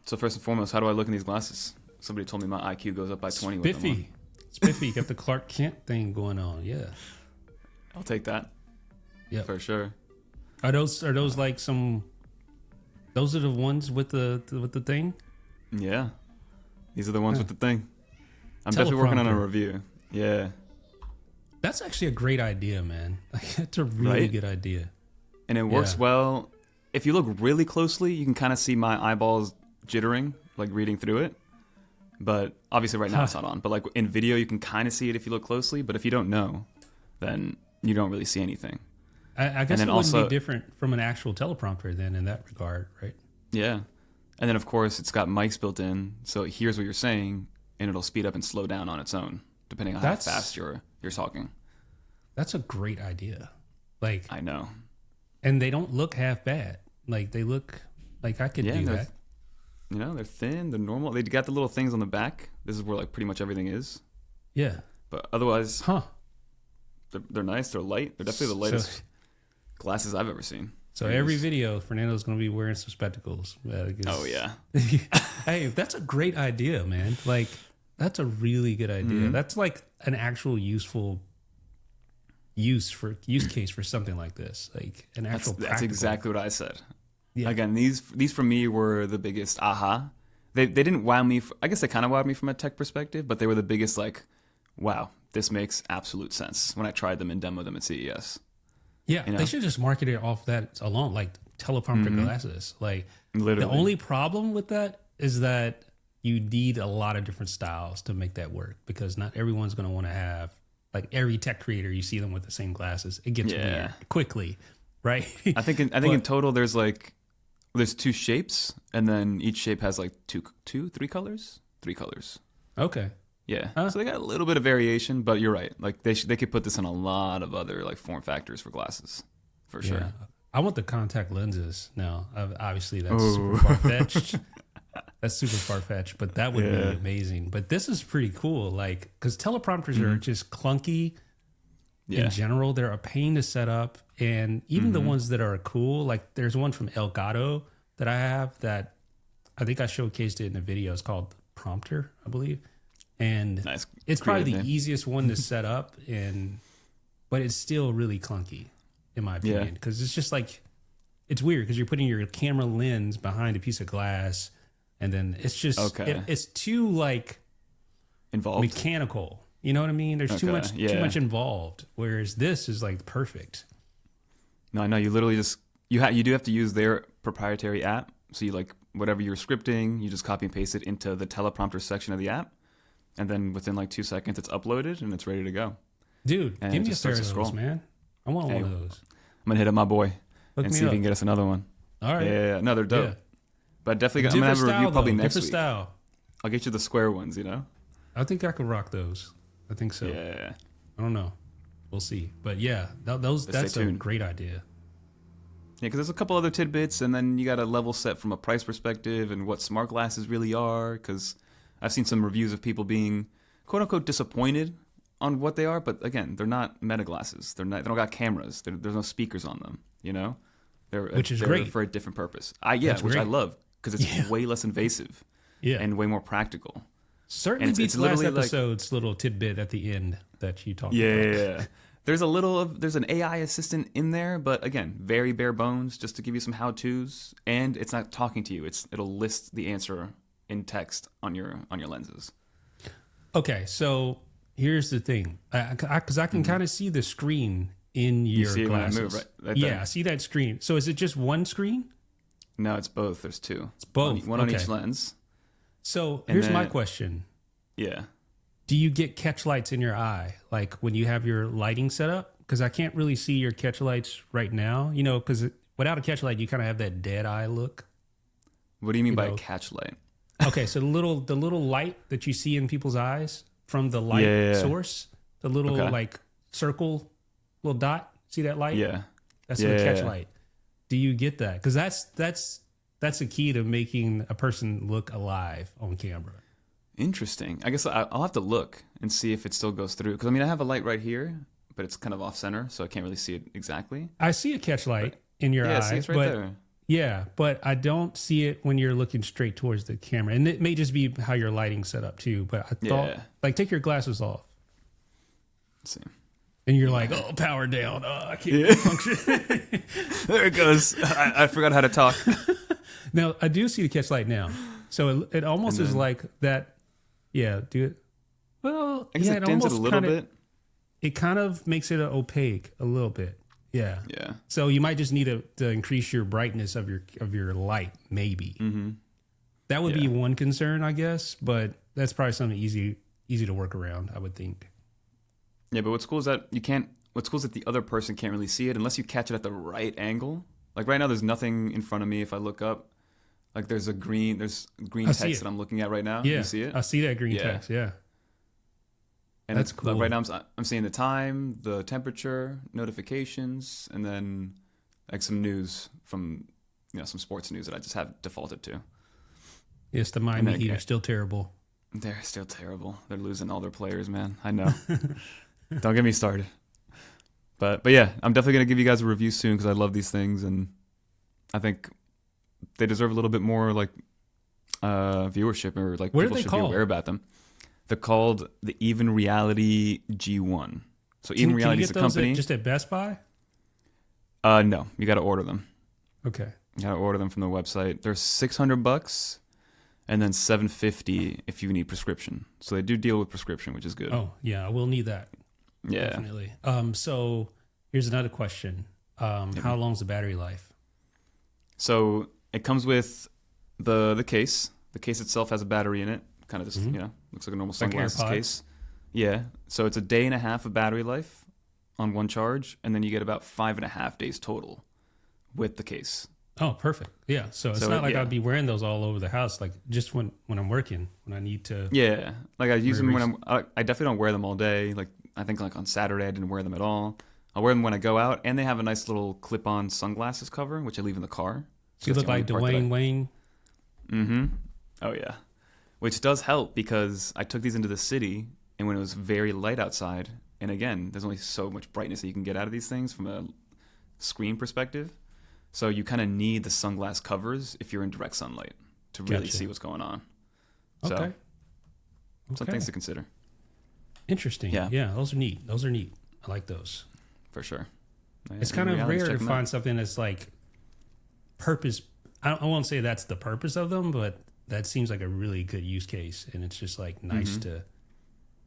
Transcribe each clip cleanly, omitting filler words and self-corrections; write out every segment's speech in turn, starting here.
So first and foremost, how do I look in these glasses? Somebody told me my IQ goes up by 20 with them on. Spiffy. Got the Clark Kent thing going on. Yeah. I'll take that. Yeah. For sure. Are those like some? Those are the ones with the thing. Yeah. These are the ones with the thing. I'm definitely working on a review. Yeah. That's actually a great idea, man. That's a really good idea. And it works well. If you look really closely, you can kind of see my eyeballs jittering, like reading through it. But obviously right now it's not on. But like in video, you can kind of see it if you look closely. But if you don't know, then you don't really see anything. I guess it wouldn't be different from an actual teleprompter then in that regard, right? Yeah. And then, of course, it's got mics built in. So it hears what you're saying, and it'll speed up and slow down on its own, depending on how fast you're talking. That's a great idea. Like I know. And they don't look half bad. Like they look like I could do that. You know, they're thin, they're normal. They got the little things on the back. This is where like pretty much everything is. Yeah. But otherwise, they're nice. They're light. They're definitely the lightest glasses I've ever seen. So every video, Fernando's going to be wearing some spectacles. Oh, yeah. Hey, that's a great idea, man. Like, that's a really good idea. Mm-hmm. That's like an actual useful use case for something like this. Like an actual That's exactly what I said. Yeah. Again, these for me were the biggest aha. They didn't wow me. I guess they kind of wowed me from a tech perspective, but they were the biggest like, wow, this makes absolute sense when I tried them and demoed them at CES. Yeah, they should just market it off that alone, like teleprompter glasses. Like, literally. The only problem with that is that you need a lot of different styles to make that work because not everyone's going to want to have, like every tech creator, you see them with the same glasses. It gets weird quickly, right? I think in total there's two shapes, and then each shape has like three colors. Okay. Yeah, so they got a little bit of variation, but you're right. Like they could put this in a lot of other like form factors for glasses, for sure. I want the contact lenses now. Obviously, that's super far fetched. But that would be amazing. But this is pretty cool, like because teleprompters are just clunky. In general, they're a pain to set up, and even the ones that are cool, like there's one from Elgato that I have that I think I showcased it in a video. It's called Prompter, I believe. And it's probably the easiest one to set up, but it's still really clunky, in my opinion, because it's just like it's weird because you're putting your camera lens behind a piece of glass, and then it's just it's too like involved, mechanical. You know what I mean? There's too much involved. Whereas this is like perfect. No, I know. You literally just you do have to use their proprietary app. So you like whatever you're scripting, you just copy and paste it into the teleprompter section of the app. And then within like 2 seconds, it's uploaded and it's ready to go. Dude, give me a pair of those, man. I want one of those. I'm going to hit up my boy and see if he can get us another one. All right. Yeah. No, they're dope. Yeah. But definitely, I'm going to have a review probably next week. Style. I'll get you the square ones, you know? I think I could rock those. I think so. Yeah. I don't know. We'll see. But yeah, that's a great idea. Yeah, because there's a couple other tidbits, and then you got to level set from a price perspective and what smart glasses really are, because I've seen some reviews of people being quote unquote disappointed on what they are, but again, they're not meta glasses. They don't got cameras. There's no speakers on them. You know, which is great for a different purpose. Which I love because it's way less invasive. And way more practical. Certainly beats last episode's little tidbit at the end that you talked about. Yeah. There's an AI assistant in there, but again, very bare bones, just to give you some how-tos, and it's not talking to you. It'll list the answer in text on your lenses. Okay, so here's the thing, because I can kind of see the screen in your glasses. When I move, right I see that screen. So is it just one screen? No, it's both. There's two. It's both. One on each lens. So here's my question. Yeah. Do you get catch lights in your eye, like when you have your lighting set up? Because I can't really see your catch lights right now, you know, because without a catch light, you kind of have that dead eye look. What do you mean by a catch light? Okay, so the little light that you see in people's eyes from the light source, the little like circle, little dot. See that light? Yeah, that's the catch light. Do you get that? Because that's the key to making a person look alive on camera. Interesting. I guess I'll have to look and see if it still goes through. Because I mean, I have a light right here, but it's kind of off center, so I can't really see it exactly. I see a catch light in your eye, see, it's right there. Yeah, but I don't see it when you're looking straight towards the camera. And it may just be how your lighting's set up too. But I thought, like, take your glasses off. Let's see. And you're like, oh, power down. Oh, I can't function. There it goes. I forgot how to talk. Now, I do see the catch light now. So it almost is like that. Yeah, do it. Well, I guess it dims it a little bit. It kind of makes it opaque a little bit. Yeah. Yeah. So you might just need to increase your brightness of your light, maybe. Mm-hmm. That would be one concern, I guess, but that's probably something easy to work around, I would think. Yeah, but what's cool is that the other person can't really see it unless you catch it at the right angle. Like right now, there's nothing in front of me. If I look up, like there's green text that I'm looking at right now. Yeah, you see it? I see that green text. Yeah. And that's cool. Like right now, I'm seeing the time, the temperature, notifications, and then like some news from some sports news that I just have defaulted to. Yes, the Miami Heat are still terrible. They're still terrible. They're losing all their players, man. I know. Don't get me started. But yeah, I'm definitely gonna give you guys a review soon because I love these things, and I think they deserve a little bit more like viewership, or like people should be aware about them. They're called the Even Reality G1. So Even Reality is a company. Just at Best Buy? No, you got to order them. Okay. You got to order them from the website. They're $600, and then $750 if you need prescription. So they do deal with prescription, which is good. Oh yeah, I will need that. Yeah, definitely. So here's another question: how long's the battery life? So it comes with the case. The case itself has a battery in it. Kind of just looks like a normal sunglasses case. Yeah. So it's a day and a half of battery life on one charge, and then you get about 5.5 days total with the case. Oh, perfect. Yeah. So it's not like I'd be wearing those all over the house, like just when I'm working, when I need to. Yeah. Like I use them when I definitely don't wear them all day. Like I think like on Saturday I didn't wear them at all. I'll wear them when I go out, and they have a nice little clip-on sunglasses cover, which I leave in the car. So you look like Dwayne Wayne. Mm-hmm. Oh yeah. Which does help because I took these into the city, and when it was very light outside, and again, there's only so much brightness that you can get out of these things from a screen perspective. So you kind of need the sunglass covers if you're in direct sunlight to really see what's going on. Okay. So some things to consider. Interesting. Yeah, those are neat. I like those. For sure. Yeah, it's kind of rare to find something that's like purpose. I won't say that's the purpose of them, but that seems like a really good use case, and it's just like nice to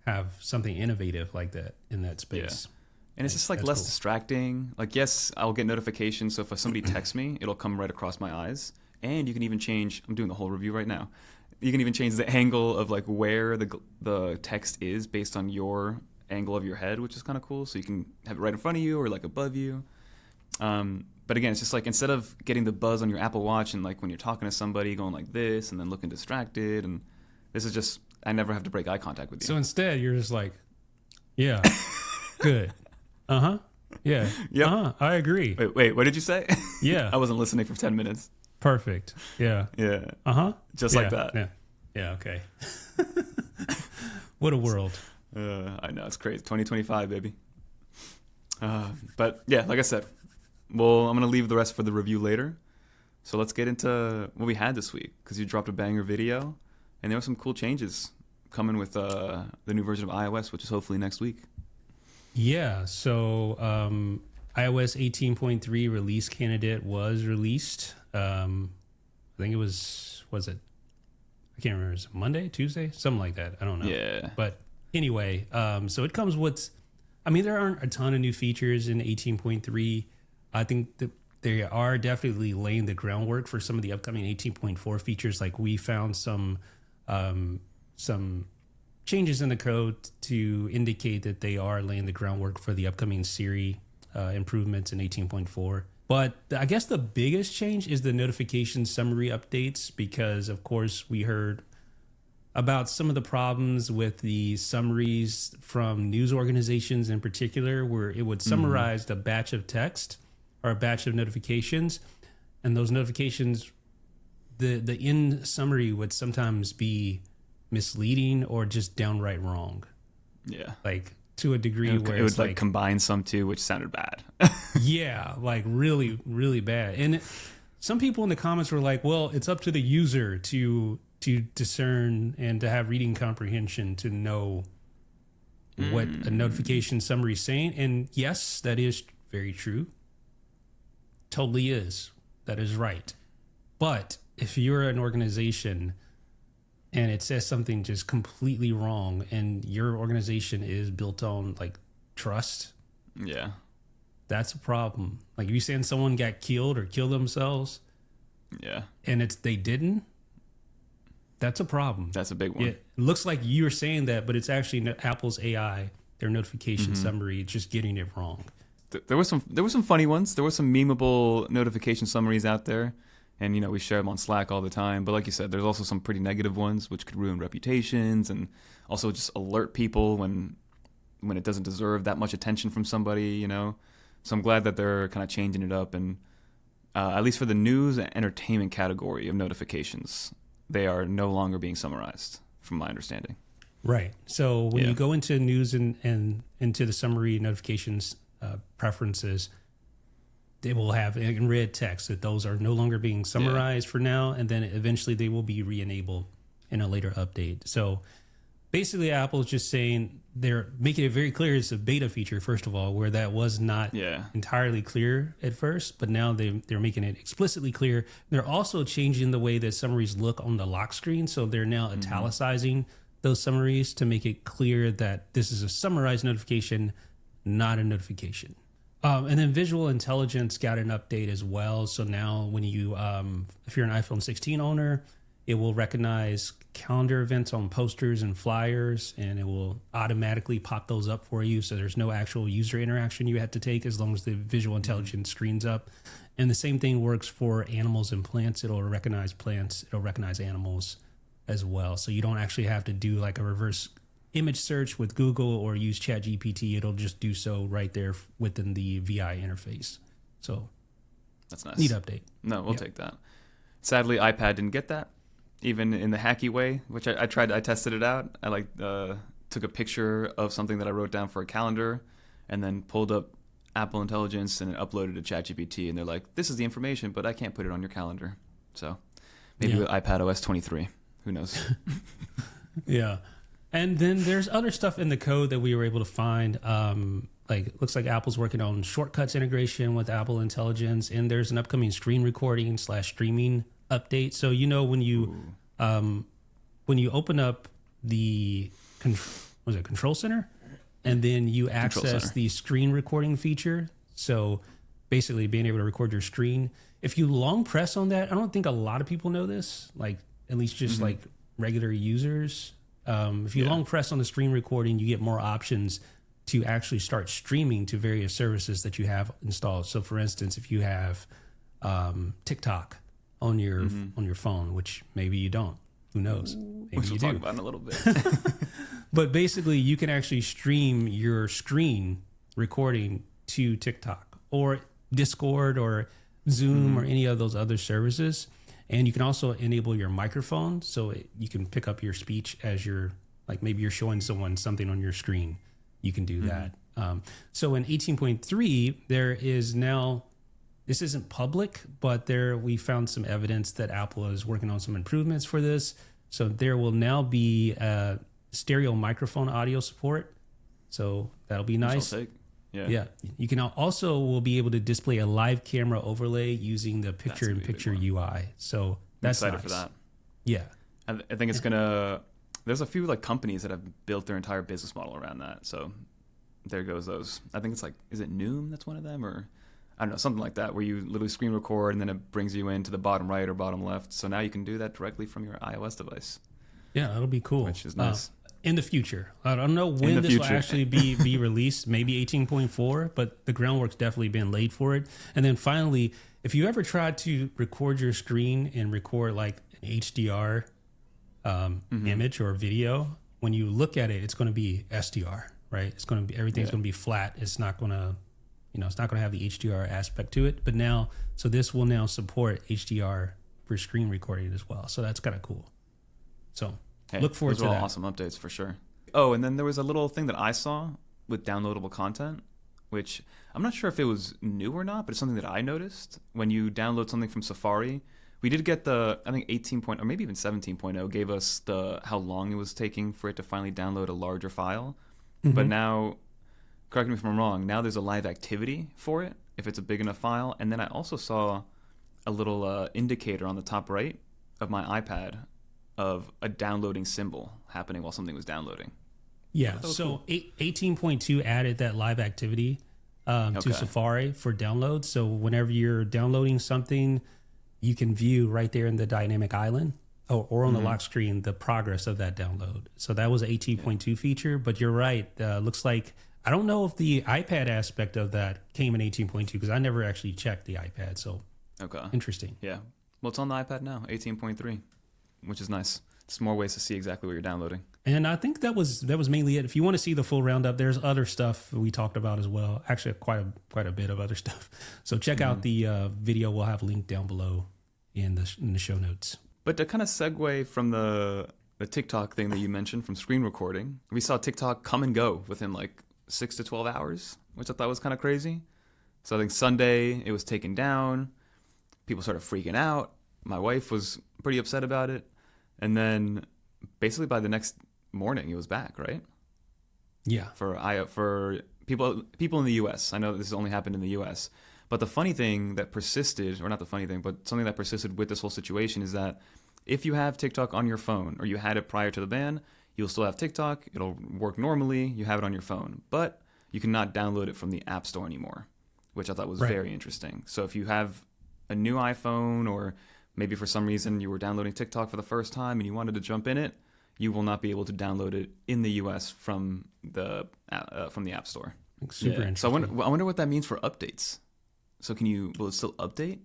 have something innovative like that in that space. Yeah. And it's just like less distracting. Like, yes, I'll get notifications, so if somebody texts me, it'll come right across my eyes. And you can even change, I'm doing the whole review right now. You can even change the angle of like where the text is based on your angle of your head, which is kind of cool. So you can have it right in front of you or like above you. But again, it's just like instead of getting the buzz on your Apple Watch and like when you're talking to somebody going like this and then looking distracted, and this is just, I never have to break eye contact with you. So instead, you're just like, yeah, good. Uh-huh. Yeah. Yep. Uh-huh. I agree. Wait, what did you say? Yeah. I wasn't listening for 10 minutes. Perfect. Yeah. Yeah. Uh-huh. Just like that. Yeah. Yeah, okay. What a world. I know, it's crazy. 2025, baby. But yeah, like I said, well, I'm going to leave the rest for the review later. So let's get into what we had this week, because you dropped a banger video, and there were some cool changes coming with the new version of iOS, which is hopefully next week. Yeah, so iOS 18.3 release candidate was released. I think it was it? I can't remember. Is it Monday, Tuesday? Something like that. I don't know. Yeah. But anyway, so it comes with, I mean, there aren't a ton of new features in 18.3. I think that they are definitely laying the groundwork for some of the upcoming 18.4 features. Like we found some changes in the code to indicate that they are laying the groundwork for the upcoming Siri improvements in 18.4. But I guess the biggest change is the notification summary updates, because of course we heard about some of the problems with the summaries from news organizations in particular, where it would summarize the batch of text or a batch of notifications, and those notifications, the end summary would sometimes be misleading or just downright wrong. Yeah. Like to a degree where it would like combine some too, which sounded bad. Yeah, like really, really bad. And Some people in the comments were like, well, it's up to the user to discern and to have reading comprehension to know what a notification summary is saying. And yes, that is very true. Totally is. That is right. But if you're an organization and it says something just completely wrong and your organization is built on like trust, yeah, that's a problem. Like if you saying someone got killed or killed themselves, yeah, and they didn't, that's a problem. That's a big one. It looks like you're saying that, but it's actually Apple's AI, their notification summary, just getting it wrong. There were some funny ones. There were some memeable notification summaries out there, and we share them on Slack all the time. But like you said, there's also some pretty negative ones which could ruin reputations and also just alert people when it doesn't deserve that much attention from somebody. So I'm glad that they're kind of changing it up, and at least for the news and entertainment category of notifications, they are no longer being summarized, from my understanding. Right. So when you go into news and into the summary notifications preferences, they will have in red text that those are no longer being summarized for now, and then eventually they will be re-enabled in a later update. So basically, Apple's just saying they're making it very clear it's a beta feature, first of all, where that was not entirely clear at first, but now they're making it explicitly clear. They're also changing the way that summaries look on the lock screen, so they're now italicizing those summaries to make it clear that this is a summarized notification, not a notification. And then visual intelligence got an update as well. So now when you, if you're an iPhone 16 owner, it will recognize calendar events on posters and flyers, and it will automatically pop those up for you. So there's no actual user interaction you have to take as long as the visual intelligence screen's up. And the same thing works for animals and plants. It'll recognize plants. It'll recognize animals as well. So you don't actually have to do like a reverse image search with Google or use ChatGPT. It'll just do so right there within the VI interface. So that's nice. Neat update. No, we'll take that. Sadly, iPad didn't get that, even in the hacky way, which I tried. I tested it out. I took a picture of something that I wrote down for a calendar and then pulled up Apple Intelligence and uploaded to ChatGPT. And they're like, this is the information, but I can't put it on your calendar. So maybe with iPadOS 23. Who knows? Yeah. And then there's other stuff in the code that we were able to find. Looks like Apple's working on shortcuts integration with Apple Intelligence, and there's an upcoming screen recording / streaming update. So when you open up the Control Center, and then you access the screen recording feature. So basically, being able to record your screen. If you long press on that, I don't think a lot of people know this. At least just like regular users. If you long press on the screen recording, you get more options to actually start streaming to various services that you have installed. So for instance, if you have TikTok on your phone, which maybe you don't, who knows? Maybe which we'll you talk do. about in a little bit. But basically, you can actually stream your screen recording to TikTok or Discord or Zoom or any of those other services. And you can also enable your microphone so you can pick up your speech as maybe you're showing someone something on your screen. You can do that. So in 18.3, there is now, this isn't public, but we found some evidence that Apple is working on some improvements for this. So there will now be stereo microphone audio support. So that'll be nice. Yeah. You can also will be able to display a live camera overlay using the picture-in-picture UI. So that's I'm excited nice. for that. Yeah. I think it's gonna. There's a few companies that have built their entire business model around that. So there goes those. I think it's is it Noom that's one of them, or I don't know, something like that, where you literally screen record and then it brings you into the bottom right or bottom left. So now you can do that directly from your iOS device. Yeah, that'll be cool. Which is nice. In the future. I don't know when this will actually be released, maybe 18.4, but the groundwork's definitely been laid for it. And then finally, if you ever tried to record your screen and record an HDR image or video, when you look at it, it's going to be SDR, right? It's going to be, everything's going to be flat. It's not going to, it's not going to have the HDR aspect to it. But now, so this will now support HDR for screen recording as well. So that's kind of cool. So look forward to that. Those are all awesome updates for sure. Oh, and then there was a little thing that I saw with downloadable content. which I'm not sure if it was new or not, but it's something that I noticed when you download something from Safari. We did get I think 18 point, or maybe even 17.0 gave us how long it was taking for it to finally download a larger file. Mm-hmm. But now, correct me if I'm wrong, now there's a live activity for it if it's a big enough file. And then I also saw a little indicator on the top right of my iPad of a downloading symbol happening while something was downloading. Yeah, so cool. 18.2 added that live activity to Safari for download. So whenever you're downloading something, you can view right there in the dynamic island or on the lock screen the progress of that download. So that was an 18.2 feature, but you're right. Looks like, I don't know if the iPad aspect of that came in 18.2 because I never actually checked the iPad. So interesting. Yeah. Well, it's on the iPad now, 18.3, which is nice. It's more ways to see exactly what you're downloading. And I think that was mainly it. If you want to see the full roundup, there's other stuff we talked about as well. Actually, quite a bit of other stuff. So check out the video. We'll have linked down below in the show notes. But to kind of segue from the TikTok thing that you mentioned from screen recording, we saw TikTok come and go within like 6 to 12 hours, which I thought was kind of crazy. So I think Sunday it was taken down. People started freaking out. My wife was pretty upset about it. And then basically by the next morning, it was back, right? Yeah. For people in the U.S. I know this has only happened in the U.S., but the funny thing that persisted, or not the funny thing, but something that persisted with this whole situation is that if you have TikTok on your phone, or you had it prior to the ban, you'll still have TikTok. It'll work normally. You have it on your phone, but you cannot download it from the App Store anymore, which I thought was very interesting. So if you have a new iPhone, or maybe for some reason you were downloading TikTok for the first time and you wanted to jump in it, you will not be able to download it in the U.S. from the App Store. Super interesting. So I wonder what that means for updates. So will it still update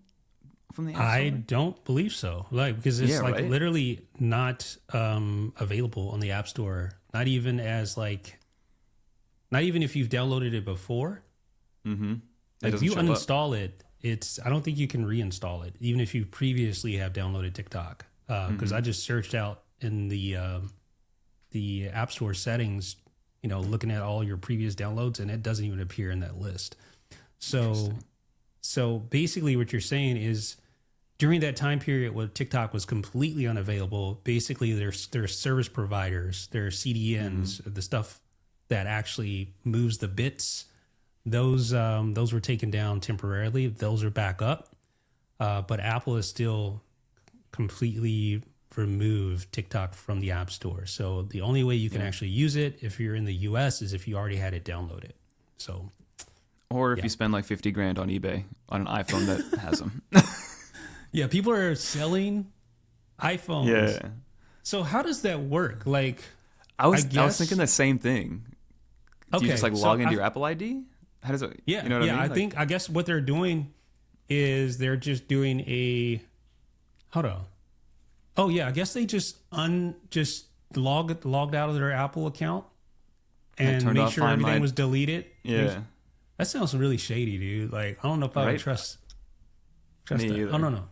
from the App Store? I don't believe so. Because it's literally not available on the App Store. Not even if you've downloaded it before. Mm-hmm. If you uninstall it, I don't think you can reinstall it, even if you previously have downloaded TikTok. Because I just searched out in the App Store settings, looking at all your previous downloads, and it doesn't even appear in that list. So basically what you're saying is during that time period where TikTok was completely unavailable, basically there's service providers, their CDNs, the stuff that actually moves the bits. Those were taken down temporarily. Those are back up. But Apple is still completely removed TikTok from the App Store. So the only way you can actually use it if you're in the US is if you already had it downloaded. So, or if you spend like $50,000 on eBay on an iPhone that has them. Yeah, people are selling iPhones. Yeah. So how does that work? Like, I was thinking the same thing. Do you just log into your Apple ID? How does it? Yeah, you know what I mean? I guess what they're doing is they're just doing hold on. Oh yeah, I guess they just logged out of their Apple account and made sure everything was deleted. Yeah. That sounds really shady, dude. Like, I don't know if I would trust Me that. either. I don't know.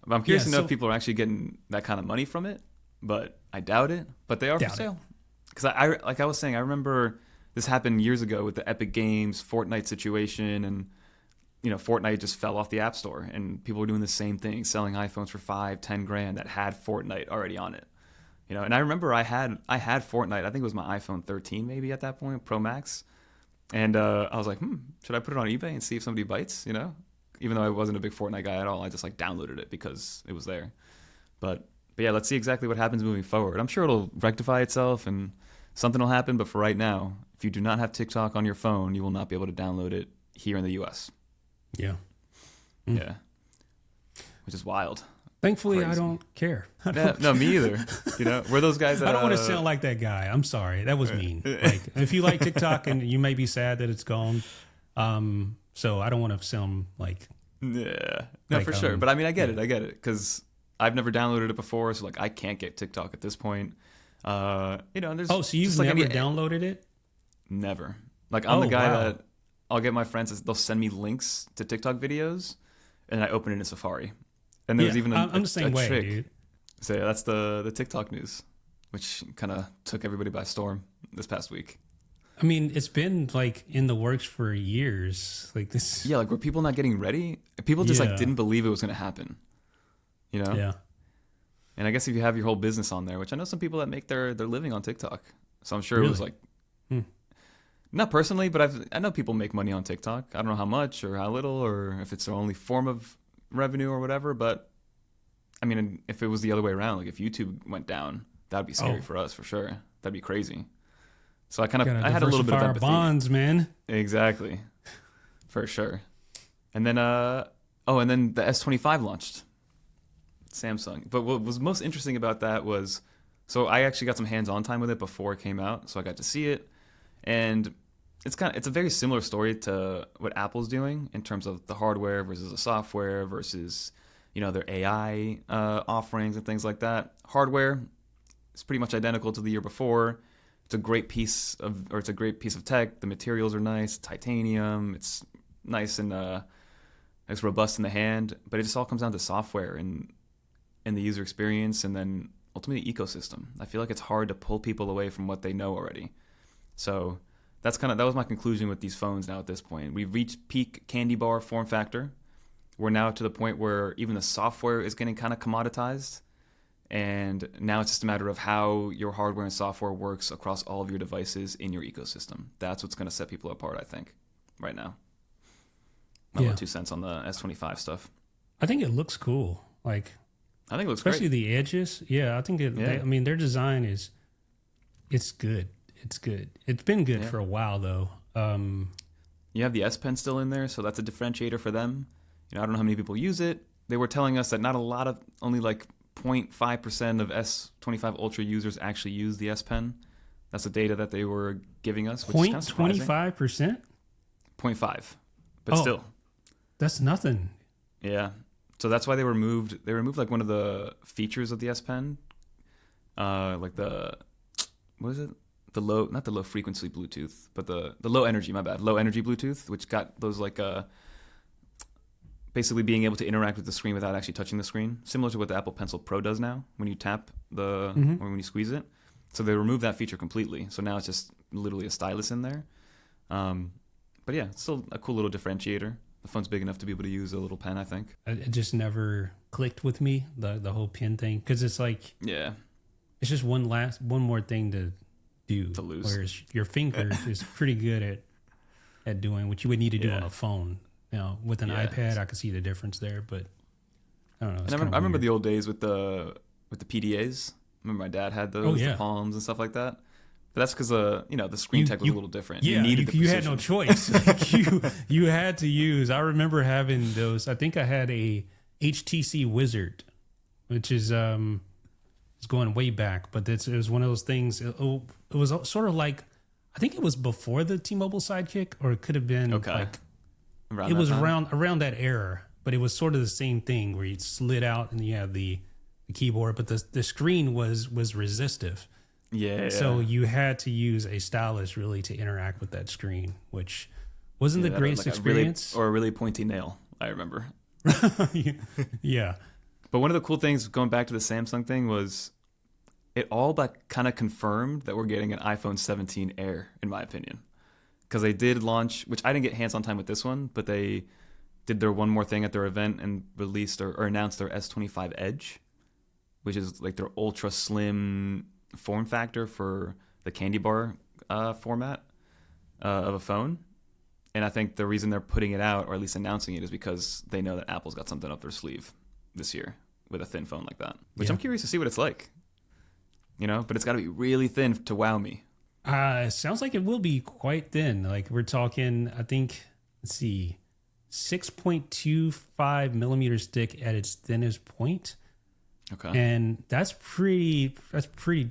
But I'm curious to know if people are actually getting that kind of money from it, but I doubt it. But they are for sale. Because I was saying, I remember this happened years ago with the Epic Games Fortnite situation, and Fortnite just fell off the App Store, and people were doing the same thing, selling iPhones for $5-10 that had Fortnite already on it. And I remember I had Fortnite. I think it was my iPhone 13 maybe at that point, Pro Max. And I was like, should I put it on eBay and see if somebody bites? Even though I wasn't a big Fortnite guy at all, I just downloaded it because it was there. But yeah, let's see exactly what happens moving forward. I'm sure it'll rectify itself and something will happen. But for right now, if you do not have TikTok on your phone, you will not be able to download it here in the U.S. Yeah. Yeah. Which is wild. Thankfully, Crazy. I don't care. No, me either. We're those guys that I don't want to sound like that guy. I'm sorry. That was mean. If you like TikTok, and you may be sad that it's gone. So I don't want to sound like... Yeah. No, for sure. But I mean, I get it. Because I've never downloaded it before. So I can't get TikTok at this point. And there's... Oh, so you've never downloaded it? Never. I'm the guy that I'll get my friends, they'll send me links to TikTok videos, and I open it in Safari. And there was even I'm the same way, trick. dude. So yeah, that's the TikTok news, which kind of took everybody by storm this past week. I mean, it's been like in the works for years. Like this. Yeah, like were people not getting ready? People just like Yeah. didn't believe it was going to happen, you know? Yeah. And I guess if you have your whole business on there, which I know some people that make their living on TikTok. So I'm sure it Really? was like, Hmm. not personally, but I know people make money on TikTok. I don't know how much or how little or if it's their only form of revenue or whatever. But I mean, if it was the other way around, like if YouTube went down, that'd be scary Oh. for us for sure. That'd be crazy. So Gotta I had a little bit of diversify our empathy. bonds, man. Exactly. For sure. And then, and then the S25 launched. Samsung. But what was most interesting about that was, so I actually got some hands-on time with it before it came out, so I got to see it, and it's a very similar story to what Apple's doing in terms of the hardware versus the software versus, their AI offerings and things like that. Hardware is pretty much identical to the year before. It's a great piece of tech. The materials are nice, titanium. It's nice and it's robust in the hand, but it just all comes down to software and the user experience, and then ultimately ecosystem. I feel like it's hard to pull people away from what they know already. So that was my conclusion with these phones now at this point. We've reached peak candy bar form factor. We're now to the point where even the software is getting kind of commoditized. And now it's just a matter of how your hardware and software works across all of your devices in your ecosystem. That's what's going to set people apart, I think, right now. My little 2 cents on the S25 stuff. I think it looks cool. Like, I think it looks especially great. the edges. Yeah, I think their design it's good. It's good. It's been good for a while though. You have the S Pen still in there, so that's a differentiator for them. I don't know how many people use it. They were telling us that not a lot of, only like 0.5% of S25 Ultra users actually use the S Pen. That's the data that they were giving us, which is kind of surprising. 25%? 0.5, but still. That's nothing. Yeah. So that's why they removed like one of the features of the S Pen, like what is it? Not the low frequency Bluetooth, but the low energy, low energy Bluetooth, which got those like basically being able to interact with the screen without actually touching the screen, similar to what the Apple Pencil Pro does now when you tap or when you squeeze it. So they removed that feature completely. So now it's just literally a stylus in there. But yeah, it's still a cool little differentiator. The phone's big enough to be able to use a little pen, I think. It just never clicked with me, the whole pen thing, because it's like, yeah, it's just one more thing to do. To lose. Whereas your finger is pretty good at doing what you would need to do on a phone. With an iPad, I could see the difference there, but I don't know. And I remember the old days with the PDAs. I remember my dad had those, the Palms and stuff like that. But that's because the screen tech was a little different. Yeah, you had no choice. Like, you had to use. I remember having those. I think I had a HTC Wizard, which is it's going way back, but it was one of those things. It was sort of like, I think it was before the T-Mobile Sidekick, or it could have been like it was around that era. But it was sort of the same thing where you slid out and you had the keyboard, but the screen was resistive. Yeah. So you had to use a stylus really to interact with that screen, which wasn't the greatest experience. Or a really pointy nail, I remember. Yeah. But one of the cool things going back to the Samsung thing was it all but kind of confirmed that we're getting an iPhone 17 Air, in my opinion. Because they did launch, which I didn't get hands-on time with this one, but they did their one more thing at their event and released or announced their S25 Edge, which is like their ultra slim form factor for the candy bar format of a phone. And I think the reason they're putting it out, or at least announcing it, is because they know that Apple's got something up their sleeve this year with a thin phone like that, which I'm curious to see what it's like. But it's got to be really thin to wow me. It sounds like it will be quite thin. Like we're talking, I think, 6.25 millimeters thick at its thinnest point. Okay. And that's pretty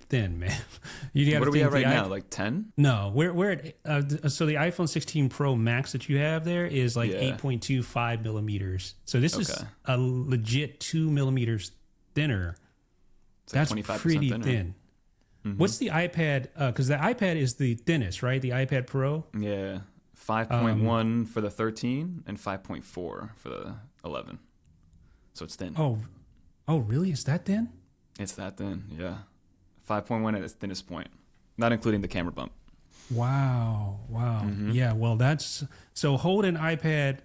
thin, man. What are we at right now? Like 10? No, we're at so the iPhone 16 Pro Max that you have there is like 8.25 millimeters. So this is a legit 2 millimeters thinner. It's like that's pretty thinner. thin. Mm-hmm. What's the iPad? Because the iPad is the thinnest, right? The iPad Pro. Yeah, 5.1 for the 13 and 5.4 for the 11. So it's thin. Oh, really? Is that thin? It's that thin, yeah. 5.1 at its thinnest point, not including the camera bump. Wow. Yeah. Well, that's so. Hold an iPad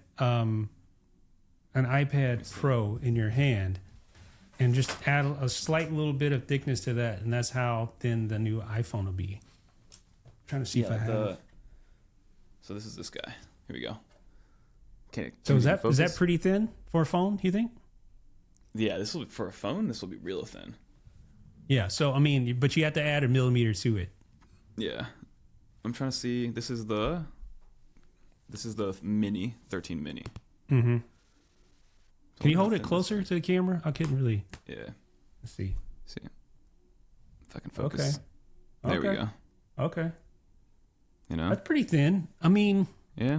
Pro in your hand, and just add a slight little bit of thickness to that, and that's how thin the new iPhone will be. I'm trying to see if I have. So this is this guy. Here we go. Okay. So is that pretty thin for a phone? You think? Yeah, this will for a phone. This will be real thin. Yeah. So I mean, but you have to add a millimeter to it. Yeah, I'm trying to see. This is the mini 13 mini. Mm-hmm. Can you hold it closer to the camera? I couldn't really. Yeah. Let's see. See if I can focus. Okay. There we go. Okay. You know, that's pretty thin. I mean. Yeah.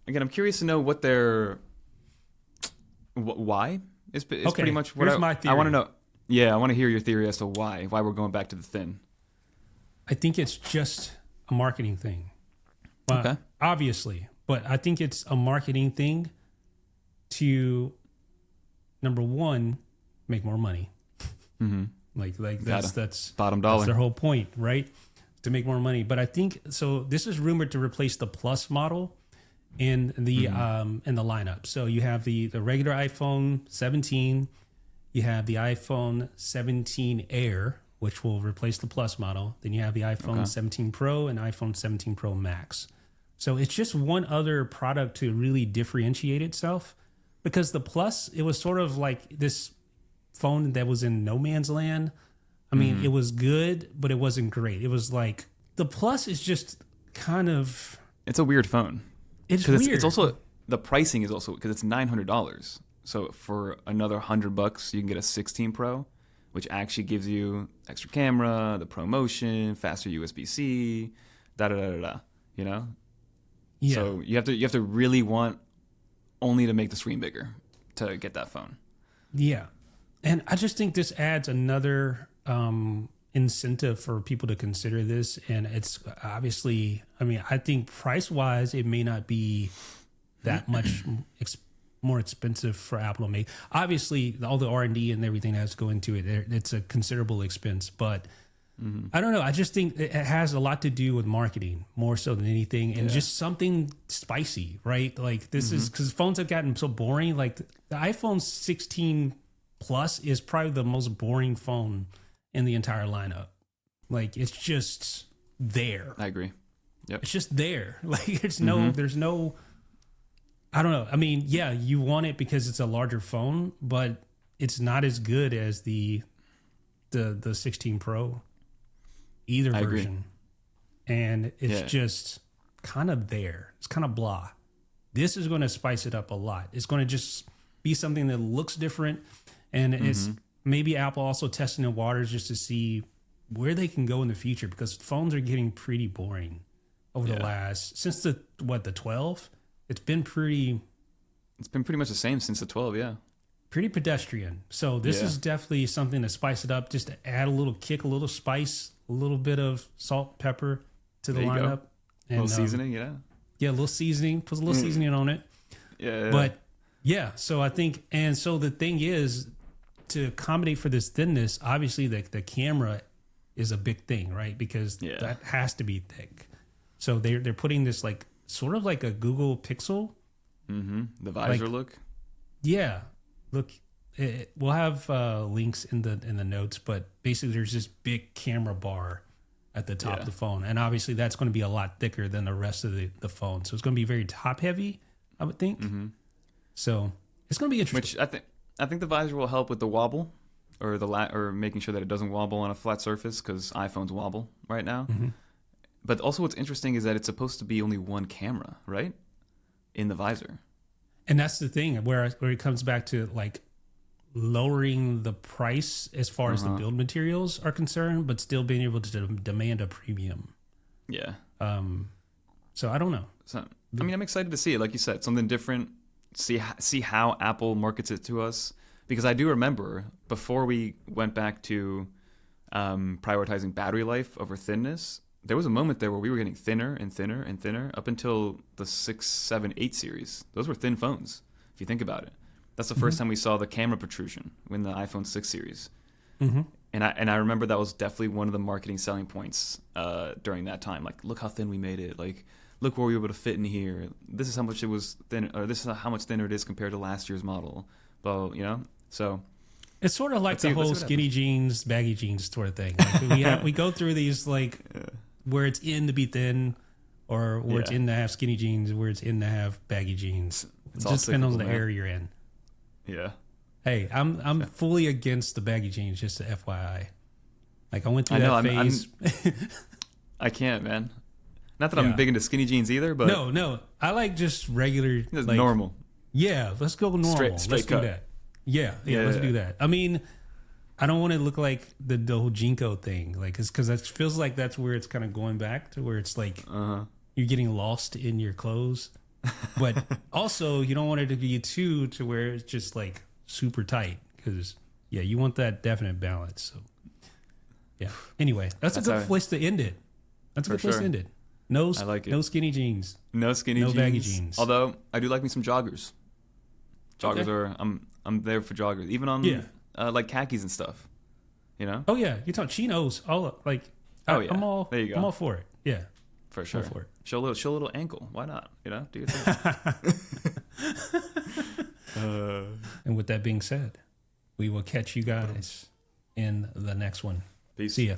Again, I'm curious to know what their why is pretty much what my theory. I want to know. Yeah, I want to hear your theory as to why we're going back to the thin. I think it's just a marketing thing. Okay. Obviously, but I think it's a marketing thing to, number one, make more money. Mm-hmm. Like that's bottom dollar. That's their whole point, right? To make more money. But I think so. This is rumored to replace the Plus model in the lineup. So you have the regular iPhone 17. You have the iPhone 17 Air, which will replace the Plus model. Then you have the iPhone 17 Pro and iPhone 17 Pro Max. So it's just one other product to really differentiate itself, because the Plus, it was sort of like this phone that was in no man's land. I mean, it was good, but it wasn't great. It was like the Plus is just kind of. It's a weird phone. It's weird. It's also the pricing is also because it's $900. So for another $100, you can get a 16 Pro, which actually gives you extra camera, the ProMotion, faster USB-C, you know? Yeah. So you have to really want only to make the screen bigger to get that phone. Yeah. And I just think this adds another incentive for people to consider this. And it's obviously, I mean, I think price-wise, it may not be that much more expensive for Apple to make. Obviously, all the R&D and everything that has to go into it, it's a considerable expense. But I don't know. I just think it has a lot to do with marketing more so than anything, and just something spicy, right? Like this is because phones have gotten so boring. Like the iPhone 16 Plus is probably the most boring phone in the entire lineup. Like it's just there. I agree. Yep. It's just there. Like there's no. I don't know. I mean, yeah, you want it because it's a larger phone, but it's not as good as the 16 Pro, either I version. Agree. And it's just kind of there. It's kind of blah. This is going to spice it up a lot. It's going to just be something that looks different. And it's maybe Apple also testing the waters just to see where they can go in the future, because phones are getting pretty boring over the last, since the 12? It's been pretty much the same since the 12, yeah. Pretty pedestrian. So this is definitely something to spice it up, just to add a little kick, a little spice, a little bit of salt, pepper to the lineup. And, a little seasoning, Yeah, a little seasoning. Put a little seasoning on it. Yeah. But yeah, so I think, and so the thing is, to accommodate for this thinness, obviously the camera is a big thing, right? Because that has to be thick. So they're putting this like sort of like a Google Pixel. The visor look. Yeah. Look, we'll have links in the notes, but basically there's this big camera bar at the top of the phone. And obviously that's going to be a lot thicker than the rest of the phone. So it's going to be very top heavy, I would think. So it's going to be interesting. Which I think the visor will help with the wobble, or or making sure that it doesn't wobble on a flat surface, because iPhones wobble right now. But also what's interesting is that it's supposed to be only one camera, right? In the visor. And that's the thing where it comes back to like lowering the price as far as the build materials are concerned, but still being able to demand a premium. Yeah. So I don't know. So, I mean, I'm excited to see it. Like you said, something different. See how Apple markets it to us. Because I do remember before we went back to prioritizing battery life over thinness, there was a moment there where we were getting thinner and thinner and thinner up until the 6, 7, 8 series. Those were thin phones, if you think about it. That's the first time we saw the camera protrusion in the iPhone 6 series. I remember that was definitely one of the marketing selling points during that time. Like, look how thin we made it. Like, look where we were able to fit in here. This is how much it was thin, or this is how much thinner it is compared to last year's model. But so it's sort of like the whole skinny jeans, baggy jeans sort of thing. Like we go through these like where it's in to be thin, or where it's in to have skinny jeans, where it's in to have baggy jeans. It just depends on the area you're in. Yeah. Hey, I'm fully against the baggy jeans, just to FYI. Like I went through that phase. I can't, man. Not that I'm big into skinny jeans either, but no, I like just regular, like, normal. Yeah, let's go normal. Straight let's cut. do that. Yeah, let's do that. I mean, I don't want to look like the whole Jinko thing, like, because it feels like that's where it's kind of going back to where it's like you're getting lost in your clothes, but also you don't want it to be too to where it's just like super tight, because you want that definite balance. So yeah. Anyway, that's a good place to end it. That's a good place to end it. No, I like it. No skinny jeans. No skinny jeans. No baggy jeans. Although I do like me some joggers. Joggers are I'm there for joggers, even on like khakis and stuff. Oh yeah, you talk chinos. All like. I'm all. There you go. I'm all for it. Yeah, for sure. For it. Show a little ankle. Why not? Do your thing. And with that being said, we will catch you guys in the next one. Peace. See ya.